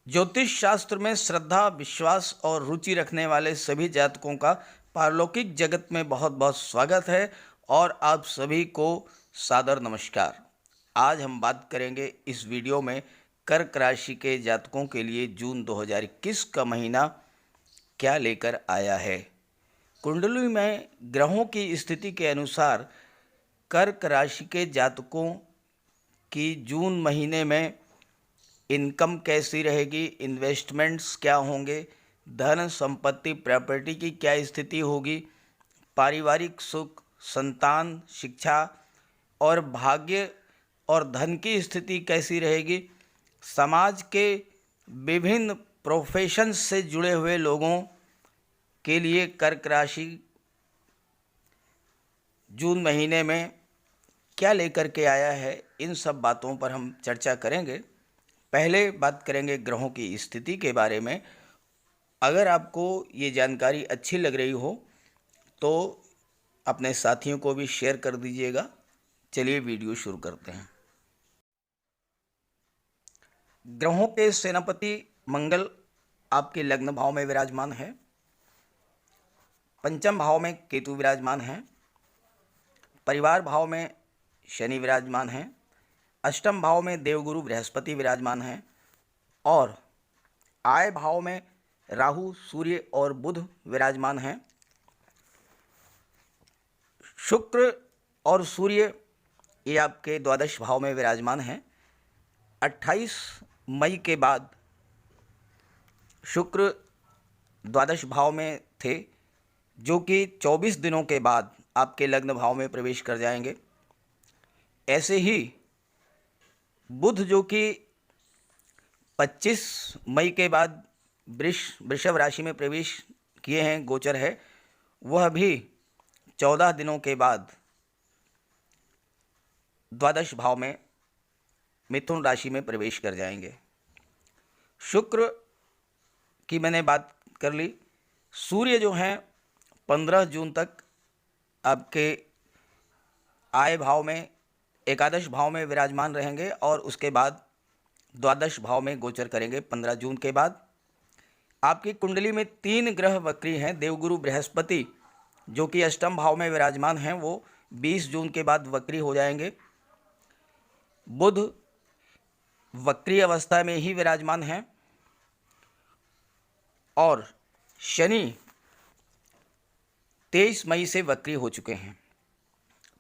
ज्योतिष शास्त्र में श्रद्धा, विश्वास और रुचि रखने वाले सभी जातकों का पारलौकिक जगत में बहुत बहुत स्वागत है और आप सभी को सादर नमस्कार। आज हम बात करेंगे इस वीडियो में कर्क राशि के जातकों के लिए जून 2021 का महीना क्या लेकर आया है। कुंडली में ग्रहों की स्थिति के अनुसार कर्क राशि के जातकों की जून महीने में इनकम कैसी रहेगी, इन्वेस्टमेंट्स क्या होंगे, धन संपत्ति प्रॉपर्टी की क्या स्थिति होगी, पारिवारिक सुख, संतान, शिक्षा और भाग्य और धन की स्थिति कैसी रहेगी, समाज के विभिन्न प्रोफेशंस से जुड़े हुए लोगों के लिए कर्क राशि जून महीने में क्या लेकर के आया है, इन सब बातों पर हम चर्चा करेंगे। पहले बात करेंगे ग्रहों की स्थिति के बारे में। अगर आपको ये जानकारी अच्छी लग रही हो तो अपने साथियों को भी शेयर कर दीजिएगा। चलिए वीडियो शुरू करते हैं। ग्रहों के सेनापति मंगल आपके लग्न भाव में विराजमान है, पंचम भाव में केतु विराजमान है, परिवार भाव में शनि विराजमान है, अष्टम भाव में देवगुरु बृहस्पति विराजमान है और आय भाव में राहु, सूर्य और बुध विराजमान हैं। शुक्र और सूर्य ये आपके द्वादश भाव में विराजमान हैं। 28 मई के बाद शुक्र द्वादश भाव में थे, जो कि 24 दिनों के बाद आपके लग्न भाव में प्रवेश कर जाएंगे। ऐसे ही बुध जो कि 25 मई के बाद वृषभ राशि में प्रवेश किए हैं, गोचर है, वह भी 14 दिनों के बाद द्वादश भाव में मिथुन राशि में प्रवेश कर जाएंगे। शुक्र की मैंने बात कर ली। सूर्य जो हैं 15 जून तक आपके आय भाव में एकादश भाव में विराजमान रहेंगे और उसके बाद द्वादश भाव में गोचर करेंगे 15 जून के बाद। आपकी कुंडली में 3 ग्रह वक्री हैं। देवगुरु बृहस्पति जो कि अष्टम भाव में विराजमान हैं, वो 20 जून के बाद वक्री हो जाएंगे। बुध वक्री अवस्था में ही विराजमान हैं और शनि 23 मई से वक्री हो चुके हैं।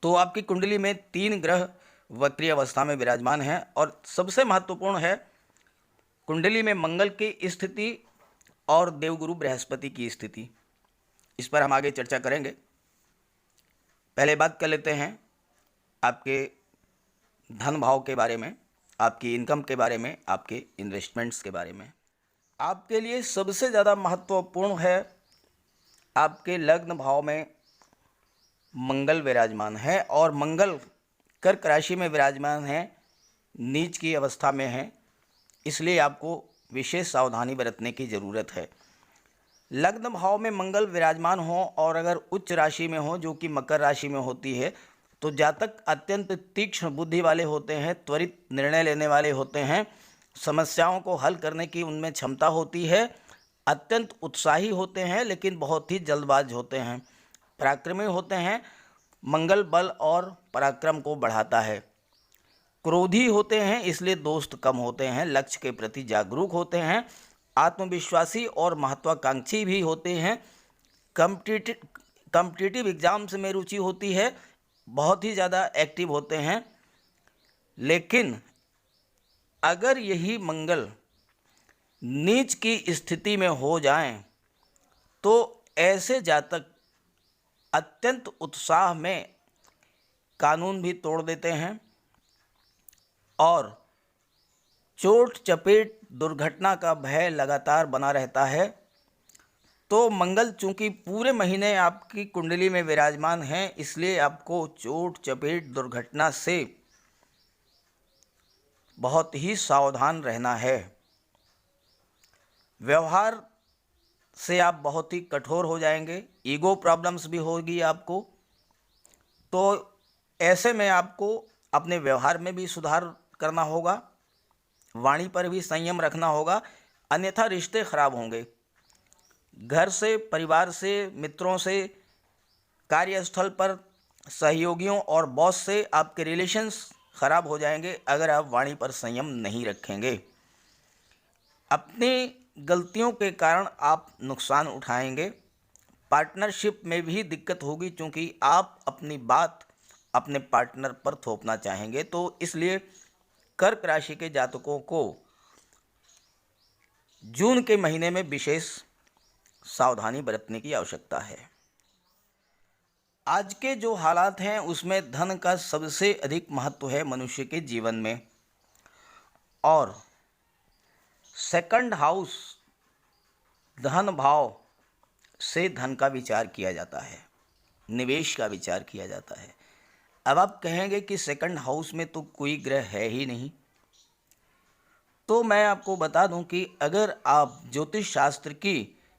तो आपकी कुंडली में 3 ग्रह वक्री अवस्था में विराजमान हैं और सबसे महत्वपूर्ण है कुंडली में मंगल की स्थिति और देवगुरु बृहस्पति की स्थिति। इस पर हम आगे चर्चा करेंगे। पहले बात कर लेते हैं आपके धन भाव के बारे में, आपकी इनकम के बारे में, आपके इन्वेस्टमेंट्स के बारे में। आपके लिए सबसे ज़्यादा महत्वपूर्ण है आपके लग्न भाव में मंगल विराजमान है और मंगल कर्क राशि में विराजमान है, नीच की अवस्था में है, इसलिए आपको विशेष सावधानी बरतने की ज़रूरत है। लग्न भाव में मंगल विराजमान हो और अगर उच्च राशि में हो, जो कि मकर राशि में होती है, तो जातक अत्यंत तीक्ष्ण बुद्धि वाले होते हैं, त्वरित निर्णय लेने वाले होते हैं, समस्याओं को हल करने की उनमें क्षमता होती है, अत्यंत उत्साही होते हैं लेकिन बहुत ही जल्दबाज होते हैं, पराक्रमी होते हैं। मंगल बल और पराक्रम को बढ़ाता है। क्रोधी होते हैं, इसलिए दोस्त कम होते हैं, लक्ष्य के प्रति जागरूक होते हैं, आत्मविश्वासी और महत्वाकांक्षी भी होते हैं। कॉम्पिटिटिव एग्जाम्स में रुचि होती है, बहुत ही ज़्यादा एक्टिव होते हैं। लेकिन अगर यही मंगल नीच की स्थिति में हो जाएं, तो ऐसे जातक अत्यंत उत्साह में कानून भी तोड़ देते हैं और चोट चपेट दुर्घटना का भय लगातार बना रहता है। तो मंगल चूंकि पूरे महीने आपकी कुंडली में विराजमान है, इसलिए आपको चोट चपेट दुर्घटना से बहुत ही सावधान रहना है। व्यवहार से आप बहुत ही कठोर हो जाएंगे, ईगो प्रॉब्लम्स भी होगी आपको। तो ऐसे में आपको अपने व्यवहार में भी सुधार करना होगा, वाणी पर भी संयम रखना होगा। अन्यथा रिश्ते खराब होंगे। घर से, परिवार से, मित्रों से, कार्यस्थल पर सहयोगियों और बॉस से आपके रिलेशंस खराब हो जाएंगे अगर आप वाणी पर संयम नहीं रखेंगे। अपनी गलतियों के कारण आप नुकसान उठाएंगे। पार्टनरशिप में भी दिक्कत होगी क्योंकि आप अपनी बात अपने पार्टनर पर थोपना चाहेंगे। तो इसलिए कर्क राशि के जातकों को जून के महीने में विशेष सावधानी बरतने की आवश्यकता है। आज के जो हालात हैं उसमें धन का सबसे अधिक महत्व है मनुष्य के जीवन में, और सेकंड हाउस धन भाव से धन का विचार किया जाता है, निवेश का विचार किया जाता है। अब आप कहेंगे कि सेकंड हाउस में तो कोई ग्रह है ही नहीं। तो मैं आपको बता दूं कि अगर आप ज्योतिष शास्त्र की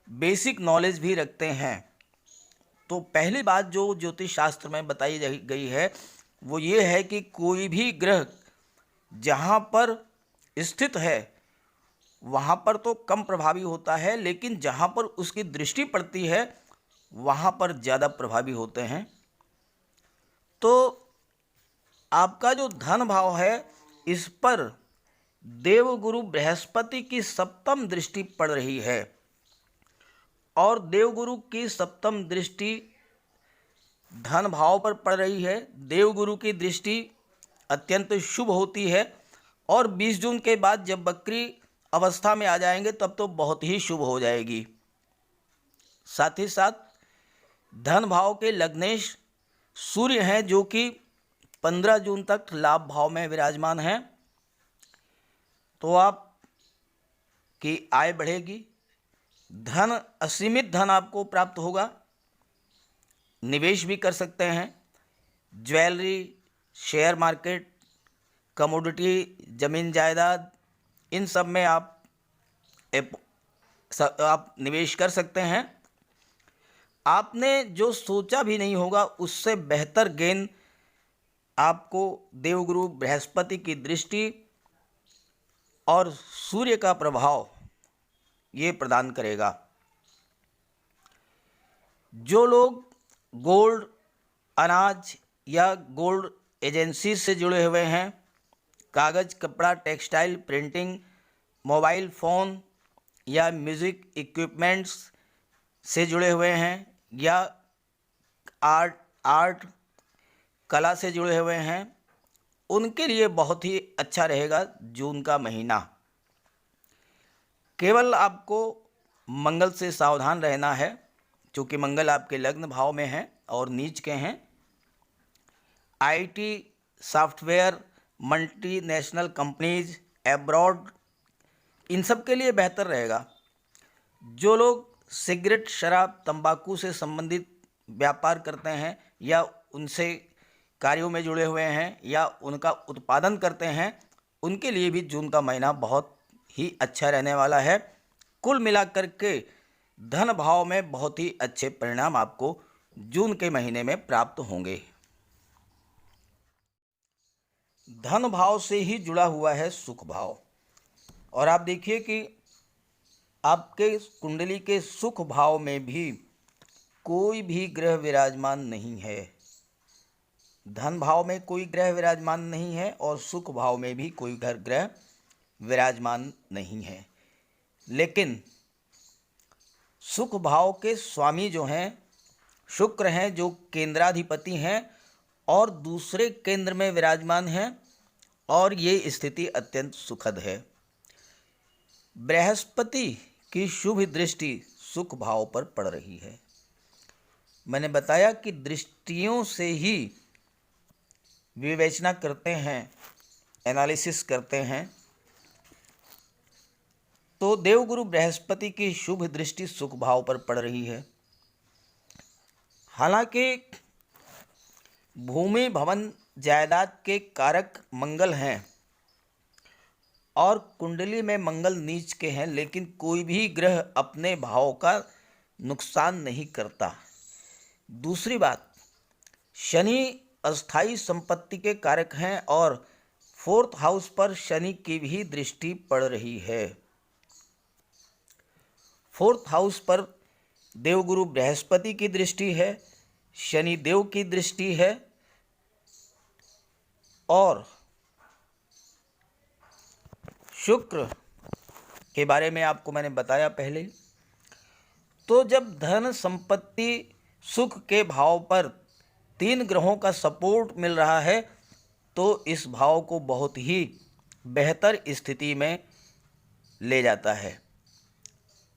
बेसिक नॉलेज भी रखते हैं तो पहली बात जो ज्योतिष शास्त्र में बताई गई है वो ये है कि कोई भी ग्रह जहाँ पर स्थित है वहाँ पर तो कम प्रभावी होता है, लेकिन जहाँ पर उसकी दृष्टि पड़ती है वहाँ पर ज़्यादा प्रभावी होते हैं। तो आपका जो धन भाव है इस पर देवगुरु बृहस्पति की सप्तम दृष्टि पड़ रही है, और देवगुरु की सप्तम दृष्टि धन भाव पर पड़ रही है। देवगुरु की दृष्टि अत्यंत शुभ होती है, और 20 जून के बाद जब वक्री अवस्था में आ जाएंगे तब तो बहुत ही शुभ हो जाएगी। साथ ही साथ धन भाव के लग्नेश सूर्य हैं जो कि 15 जून तक लाभ भाव में विराजमान हैं। तो आपकी आय बढ़ेगी, धन असीमित धन आपको प्राप्त होगा। निवेश भी कर सकते हैं, ज्वेलरी, शेयर मार्केट, कमोडिटी, ज़मीन जायदाद, इन सब में आप निवेश कर सकते हैं। आपने जो सोचा भी नहीं होगा उससे बेहतर गेन आपको देवगुरु बृहस्पति की दृष्टि और सूर्य का प्रभाव ये प्रदान करेगा। जो लोग गोल्ड, अनाज या गोल्ड एजेंसी से जुड़े हुए हैं, कागज़, कपड़ा, टेक्सटाइल, प्रिंटिंग, मोबाइल फ़ोन या म्यूज़िक इक्विपमेंट्स से जुड़े हुए हैं, या आर्ट कला से जुड़े हुए हैं, उनके लिए बहुत ही अच्छा रहेगा जून का महीना। केवल आपको मंगल से सावधान रहना है क्योंकि मंगल आपके लग्न भाव में हैं और नीच के हैं। IT, software, multinational companies, abroad, इन सब के लिए बेहतर रहेगा। जो लोग सिगरेट, शराब, तंबाकू से संबंधित व्यापार करते हैं या उनसे कार्यों में जुड़े हुए हैं या उनका उत्पादन करते हैं, उनके लिए भी जून का महीना बहुत ही अच्छा रहने वाला है। कुल मिलाकर के धन भाव में बहुत ही अच्छे परिणाम आपको जून के महीने में प्राप्त होंगे। धन भाव से ही जुड़ा हुआ है सुख भाव, और आप देखिए कि आपके कुंडली के सुख भाव में भी कोई भी ग्रह विराजमान नहीं है। धन भाव में कोई ग्रह विराजमान नहीं है और सुख भाव में भी कोई ग्रह विराजमान नहीं है। लेकिन सुख भाव के स्वामी जो हैं शुक्र हैं, जो केंद्राधिपति हैं और दूसरे केंद्र में विराजमान हैं, और ये स्थिति अत्यंत सुखद है। बृहस्पति की शुभ दृष्टि सुख भाव पर पड़ रही है। मैंने बताया कि दृष्टियों से ही विवेचना करते हैं, एनालिसिस करते हैं। तो देवगुरु बृहस्पति की शुभ दृष्टि सुख भाव पर पड़ रही है। हालांकि भूमि, भवन, जायदाद के कारक मंगल हैं और कुंडली में मंगल नीच के हैं, लेकिन कोई भी ग्रह अपने भाव का नुकसान नहीं करता। दूसरी बात, शनि अस्थाई संपत्ति के कारक हैं और 4th हाउस पर शनि की भी दृष्टि पड़ रही है। 4th हाउस पर देवगुरु बृहस्पति की दृष्टि है, शनि देव की दृष्टि है और शुक्र के बारे में आपको मैंने बताया पहले। तो जब धन संपत्ति सुख के भाव पर 3 ग्रहों का सपोर्ट मिल रहा है तो इस भाव को बहुत ही बेहतर स्थिति में ले जाता है।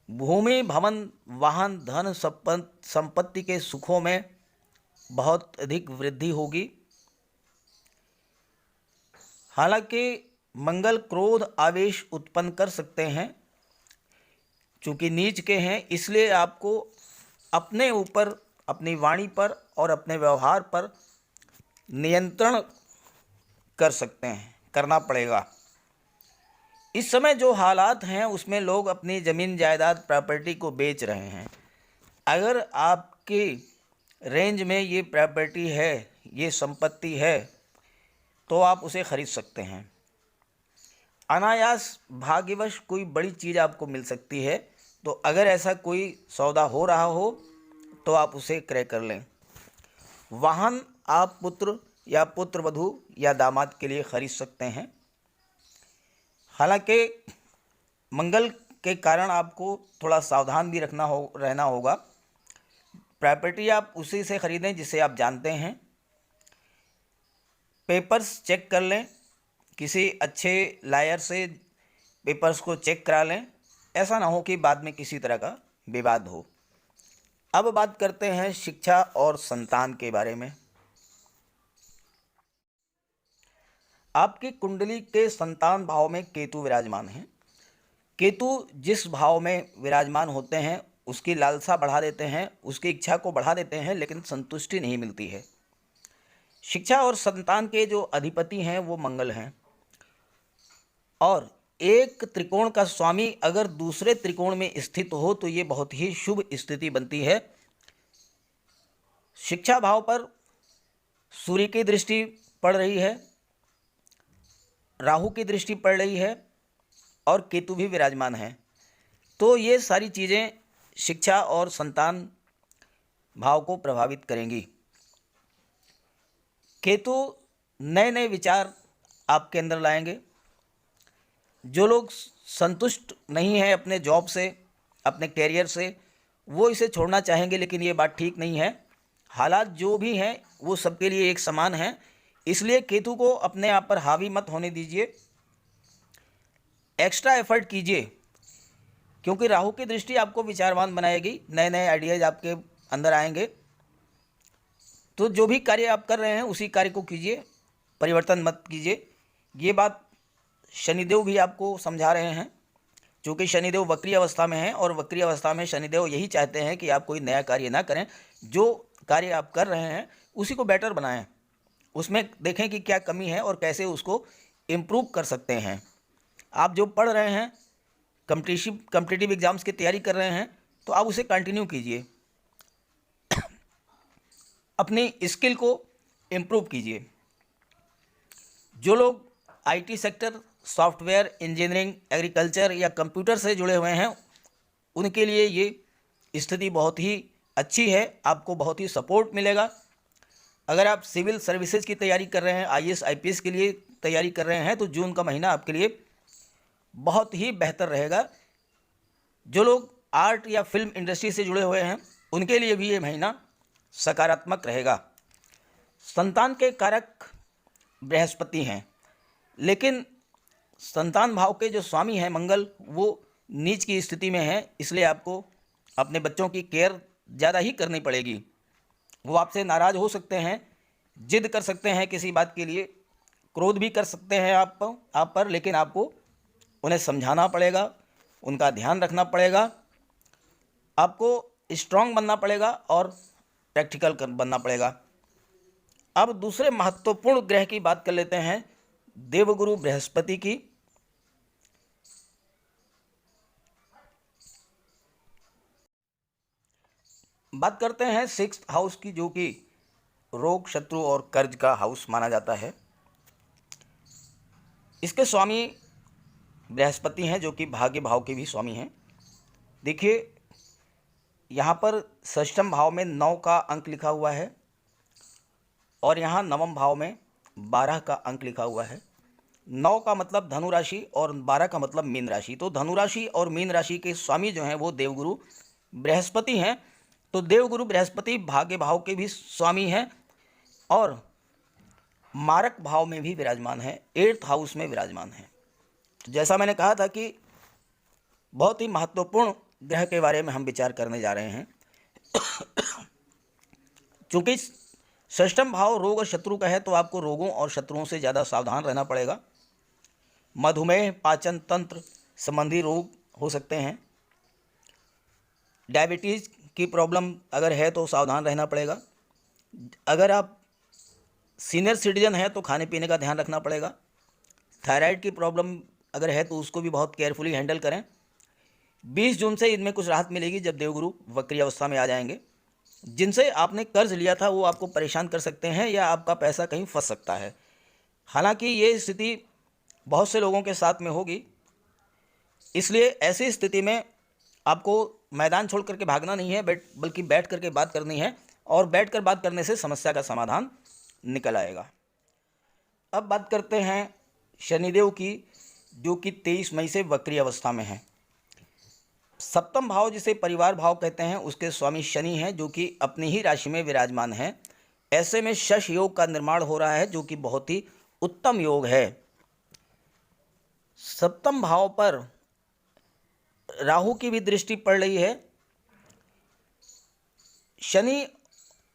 भूमि, भवन, वाहन, धन संपत्ति के सुखों में बहुत अधिक वृद्धि होगी। हालांकि मंगल क्रोध आवेश उत्पन्न कर सकते हैं, चूँकि नीच के हैं, इसलिए आपको अपने ऊपर, अपनी वाणी पर और अपने व्यवहार पर नियंत्रण कर सकते हैं, करना पड़ेगा। इस समय जो हालात हैं उसमें लोग अपनी ज़मीन जायदाद प्रॉपर्टी को बेच रहे हैं। अगर आपकी रेंज में ये प्रॉपर्टी है, ये संपत्ति है, तो आप उसे खरीद सकते हैं। अनायास भाग्यवश कोई बड़ी चीज़ आपको मिल सकती है, तो अगर ऐसा कोई सौदा हो रहा हो तो आप उसे क्रय कर लें। वाहन आप पुत्र या पुत्रवधू या दामाद के लिए खरीद सकते हैं। हालांकि मंगल के कारण आपको थोड़ा सावधान भी रहना होगा। प्रॉपर्टी आप उसी से खरीदें जिसे आप जानते हैं। पेपर्स चेक कर लें, किसी अच्छे लायर से पेपर्स को चेक करा लें, ऐसा ना हो कि बाद में किसी तरह का विवाद हो। अब बात करते हैं शिक्षा और संतान के बारे में। आपकी कुंडली के संतान भाव में केतु विराजमान हैं। केतु जिस भाव में विराजमान होते हैं उसकी लालसा बढ़ा देते हैं, उसकी इच्छा को बढ़ा देते हैं, लेकिन संतुष्टि नहीं मिलती है। शिक्षा और संतान के जो अधिपति हैं वो मंगल हैं, और एक त्रिकोण का स्वामी अगर दूसरे त्रिकोण में स्थित हो तो ये बहुत ही शुभ स्थिति बनती है। शिक्षा भाव पर सूर्य की दृष्टि पड़ रही है, राहु की दृष्टि पड़ रही है और केतु भी विराजमान है। तो ये सारी चीज़ें शिक्षा और संतान भाव को प्रभावित करेंगी। केतु नए नए विचार आपके अंदर लाएंगे। जो लोग संतुष्ट नहीं हैं अपने जॉब से, अपने कैरियर से, वो इसे छोड़ना चाहेंगे, लेकिन ये बात ठीक नहीं है। हालात जो भी हैं वो सबके लिए एक समान हैं, इसलिए केतु को अपने आप पर हावी मत होने दीजिए। एक्स्ट्रा एफर्ट कीजिए, क्योंकि राहु की दृष्टि आपको विचारवान बनाएगी, नए नए आइडियाज़ आपके अंदर आएंगे। तो जो भी कार्य आप कर रहे हैं उसी कार्य को कीजिए, परिवर्तन मत कीजिए। ये बात शनिदेव भी आपको समझा रहे हैं, क्योंकि शनिदेव वक्री अवस्था में हैं, और वक्री अवस्था में शनिदेव यही चाहते हैं कि आप कोई नया कार्य ना करें, जो कार्य आप कर रहे हैं उसी को बेटर बनाएं, उसमें देखें कि क्या कमी है और कैसे उसको इम्प्रूव कर सकते हैं। आप जो पढ़ रहे हैं, कॉम्पिटिटिव एग्ज़ाम्स की तैयारी कर रहे हैं, तो आप उसे कंटिन्यू कीजिए, अपनी स्किल को इम्प्रूव कीजिए। जो लोग IT sector, software, engineering, agriculture या कंप्यूटर से जुड़े हुए हैं, उनके लिए ये स्थिति बहुत ही अच्छी है, आपको बहुत ही सपोर्ट मिलेगा। अगर आप सिविल सर्विसेज की तैयारी कर रहे हैं, आईएएस आईपीएस के लिए तैयारी कर रहे हैं, तो जून का महीना आपके लिए बहुत ही बेहतर रहेगा। जो लोग आर्ट या फिल्म इंडस्ट्री से जुड़े हुए हैं उनके लिए भी ये महीना सकारात्मक रहेगा। संतान के कारक बृहस्पति हैं, लेकिन संतान भाव के जो स्वामी हैं मंगल, वो नीच की स्थिति में है, इसलिए आपको अपने बच्चों की केयर ज़्यादा ही करनी पड़ेगी। वो आपसे नाराज़ हो सकते हैं, जिद कर सकते हैं किसी बात के लिए, क्रोध भी कर सकते हैं आप पर, लेकिन आपको उन्हें समझाना पड़ेगा, उनका ध्यान रखना पड़ेगा, आपको स्ट्रांग बनना पड़ेगा और प्रैक्टिकल बनना पड़ेगा। अब दूसरे महत्वपूर्ण ग्रह की बात कर लेते हैं, देवगुरु बृहस्पति की। बात करते हैं 6th हाउस की, जो कि रोग, शत्रु और कर्ज का हाउस माना जाता है। इसके स्वामी बृहस्पति हैं, जो कि भाग्य भाव के भी स्वामी हैं। देखिए यहाँ पर षष्ठम भाव में 9 का अंक लिखा हुआ है और यहाँ नवम भाव में 12 का अंक लिखा हुआ है। 9 का मतलब धनु राशि और 12 का मतलब मीन राशि। तो धनु राशि और मीन राशि के स्वामी जो हैं वो देवगुरु बृहस्पति हैं। तो देवगुरु बृहस्पति भाग्य भाव के भी स्वामी हैं और मारक भाव में भी विराजमान है, 8th हाउस में विराजमान है। तो जैसा मैंने कहा था कि बहुत ही महत्वपूर्ण ग्रह के बारे में हम विचार करने जा रहे हैं। चूँकि षष्ठम भाव रोग और शत्रु का है तो आपको रोगों और शत्रुओं से ज़्यादा सावधान रहना पड़ेगा। मधुमेह, पाचन तंत्र संबंधी रोग हो सकते हैं। डायबिटीज़ की प्रॉब्लम अगर है तो सावधान रहना पड़ेगा। अगर आप सीनियर सिटीजन हैं तो खाने पीने का ध्यान रखना पड़ेगा। थायराइड की प्रॉब्लम अगर है तो उसको भी बहुत केयरफुली हैंडल करें। 20 जून से इनमें कुछ राहत मिलेगी जब देवगुरु वक्री अवस्था में आ जाएंगे। जिनसे आपने कर्ज लिया था वो आपको परेशान कर सकते हैं या आपका पैसा कहीं फंस सकता है। हालांकि ये स्थिति बहुत से लोगों के साथ में होगी, इसलिए ऐसी स्थिति में आपको मैदान छोड़ करके भागना नहीं है, बल्कि बैठ करके बात करनी है और बैठकर बात करने से समस्या का समाधान निकल आएगा। अब बात करते हैं शनिदेव की, जो कि 23 मई से वक्री अवस्था में है। सप्तम भाव जिसे परिवार भाव कहते हैं उसके स्वामी शनि हैं, जो कि अपनी ही राशि में विराजमान हैं। ऐसे में शश योग का निर्माण हो रहा है, जो कि बहुत ही उत्तम योग है। सप्तम भाव पर राहु की भी दृष्टि पड़ रही है। शनि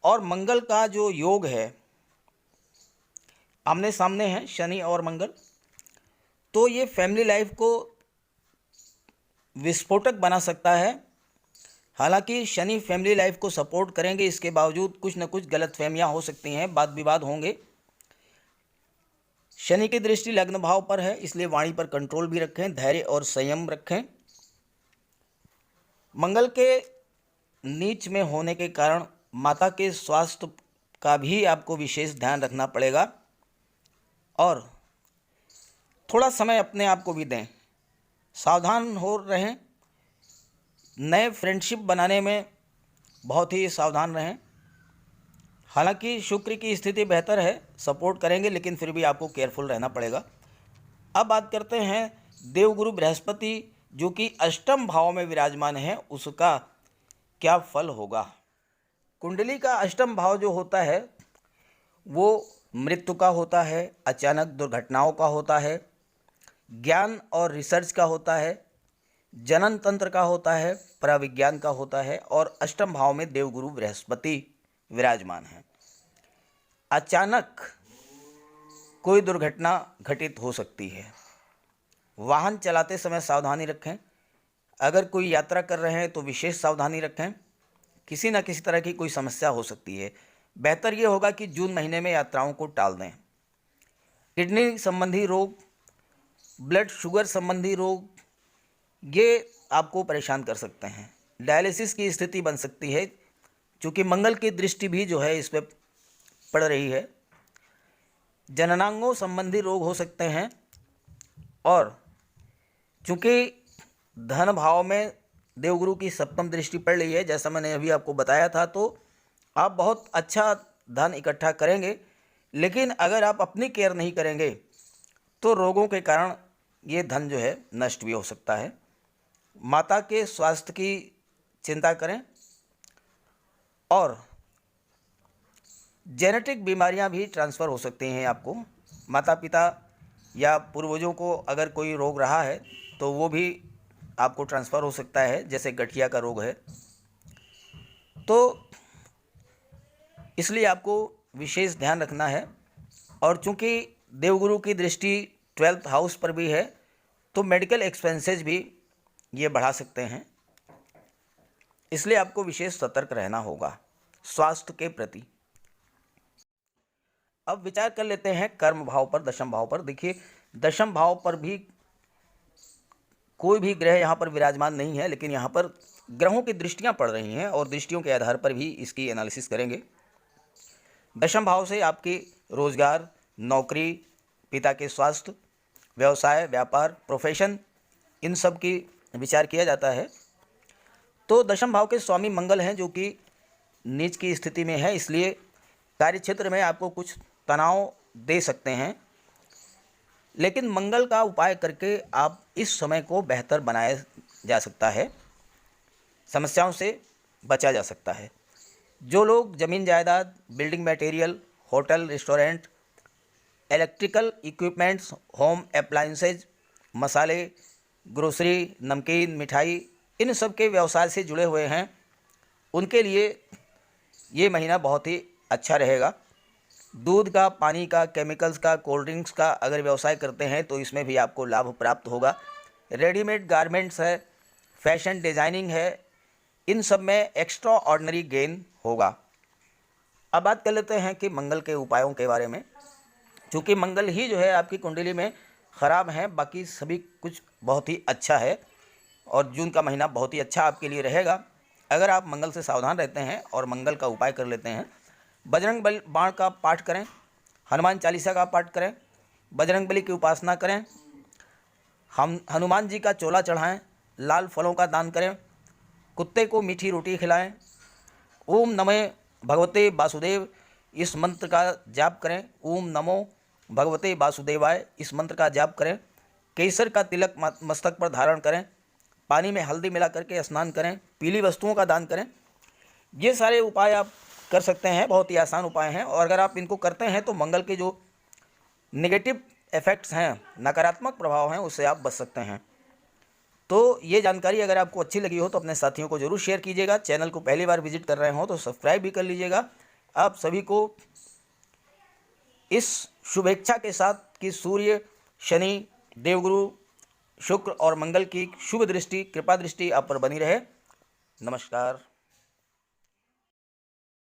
और मंगल का जो योग है आमने सामने है, शनि और मंगल। तो ये फैमिली लाइफ को विस्फोटक बना सकता है। हालांकि शनि फैमिली लाइफ को सपोर्ट करेंगे, इसके बावजूद कुछ न कुछ गलतफहमियां हो सकती हैं, वाद विवाद होंगे। शनि की दृष्टि लग्न भाव पर है, इसलिए वाणी पर कंट्रोल भी रखें, धैर्य और संयम रखें। मंगल के नीच में होने के कारण माता के स्वास्थ्य का भी आपको विशेष ध्यान रखना पड़ेगा और थोड़ा समय अपने आप को भी दें। सावधान हो रहें, नए फ्रेंडशिप बनाने में बहुत ही सावधान रहें। हालांकि शुक्र की स्थिति बेहतर है, सपोर्ट करेंगे, लेकिन फिर भी आपको केयरफुल रहना पड़ेगा। अब बात करते हैं देवगुरु बृहस्पति, जो कि अष्टम भाव में विराजमान है, उसका क्या फल होगा। कुंडली का अष्टम भाव जो होता है वो मृत्यु का होता है, अचानक दुर्घटनाओं का होता है, ज्ञान और रिसर्च का होता है, जनन तंत्र का होता है, पराविज्ञान का होता है और अष्टम भाव में देवगुरु बृहस्पति विराजमान है। अचानक कोई दुर्घटना घटित हो सकती है। वाहन चलाते समय सावधानी रखें। अगर कोई यात्रा कर रहे हैं तो विशेष सावधानी रखें, किसी न किसी तरह की कोई समस्या हो सकती है। बेहतर ये होगा कि जून महीने में यात्राओं को टाल दें। किडनी संबंधी रोग, ब्लड शुगर संबंधी रोग, ये आपको परेशान कर सकते हैं। डायलिसिस की स्थिति बन सकती है, क्योंकि मंगल की दृष्टि भी जो है इस पर पड़ रही है। जननांगों संबंधी रोग हो सकते हैं और चूँकि धन भाव में देवगुरु की सप्तम दृष्टि पड़ रही है, जैसा मैंने अभी आपको बताया था, तो आप बहुत अच्छा धन इकट्ठा करेंगे। लेकिन अगर आप अपनी केयर नहीं करेंगे तो रोगों के कारण ये धन जो है नष्ट भी हो सकता है। माता के स्वास्थ्य की चिंता करें और जेनेटिक बीमारियां भी ट्रांसफ़र हो सकती हैं आपको। माता पिता या पूर्वजों को अगर कोई रोग रहा है तो वो भी आपको ट्रांसफ़र हो सकता है, जैसे गठिया का रोग है। तो इसलिए आपको विशेष ध्यान रखना है। और चूंकि देवगुरु की दृष्टि 12th हाउस पर भी है तो मेडिकल एक्सपेंसेस भी ये बढ़ा सकते हैं, इसलिए आपको विशेष सतर्क रहना होगा स्वास्थ्य के प्रति। अब विचार कर लेते हैं कर्म भाव पर, दशम भाव पर। देखिए, दशम भाव पर भी कोई भी ग्रह यहाँ पर विराजमान नहीं है, लेकिन यहाँ पर ग्रहों की दृष्टियाँ पड़ रही हैं और दृष्टियों के आधार पर भी इसकी एनालिसिस करेंगे। दशम भाव से आपके रोजगार, नौकरी, पिता के स्वास्थ्य, व्यवसाय, व्यापार, प्रोफेशन, इन सब की विचार किया जाता है। तो दशम भाव के स्वामी मंगल हैं जो कि नीच की स्थिति में है, इसलिए कार्य क्षेत्र में आपको कुछ तनाव दे सकते हैं, लेकिन मंगल का उपाय करके आप इस समय को बेहतर बनाया जा सकता है, समस्याओं से बचा जा सकता है। जो लोग ज़मीन जायदाद, building material, hotel, restaurant, electrical equipments, home appliances, मसाले, ग्रोसरी, नमकीन, मिठाई, इन सब के व्यवसाय से जुड़े हुए हैं, उनके लिए ये महीना बहुत ही अच्छा रहेगा। दूध का, पानी का, केमिकल्स का, कोल्ड ड्रिंक्स का अगर व्यवसाय करते हैं तो इसमें भी आपको लाभ प्राप्त होगा। रेडीमेड गारमेंट्स है, फैशन डिज़ाइनिंग है, इन सब में एक्स्ट्रा ऑर्डिनरी गेन होगा। अब बात कर लेते हैं कि मंगल के उपायों के बारे में। चूँकि मंगल ही जो है आपकी कुंडली में ख़राब है, बाकी सभी कुछ बहुत ही अच्छा है और जून का महीना बहुत ही अच्छा आपके लिए रहेगा अगर आप मंगल से सावधान रहते हैं और मंगल का उपाय कर लेते हैं। बजरंग बली बाण का पाठ करें, हनुमान चालीसा का पाठ करें, बजरंग बली की उपासना करें, हम हनुमान जी का चोला चढ़ाएं, लाल फलों का दान करें, कुत्ते को मीठी रोटी खिलाएं, ओम नमः भगवते वासुदेव इस मंत्र का जाप करें, ओम नमो भगवते वासुदेवाय इस मंत्र का जाप करें, केसर का तिलक मस्तक पर धारण करें, पानी में हल्दी मिला करके स्नान करें, पीली वस्तुओं का दान करें। ये सारे उपाय आप कर सकते हैं, बहुत ही आसान उपाय हैं और अगर आप इनको करते हैं तो मंगल के जो नेगेटिव इफ़ेक्ट्स हैं, नकारात्मक प्रभाव हैं, उससे आप बच सकते हैं। तो ये जानकारी अगर आपको अच्छी लगी हो तो अपने साथियों को ज़रूर शेयर कीजिएगा। चैनल को पहली बार विजिट कर रहे हो तो सब्सक्राइब भी कर लीजिएगा। आप सभी को इस शुभेच्छा के साथ कि सूर्य, शनि, देवगुरु, शुक्र और मंगल की शुभ दृष्टि, कृपा दृष्टि आप पर बनी रहे। नमस्कार।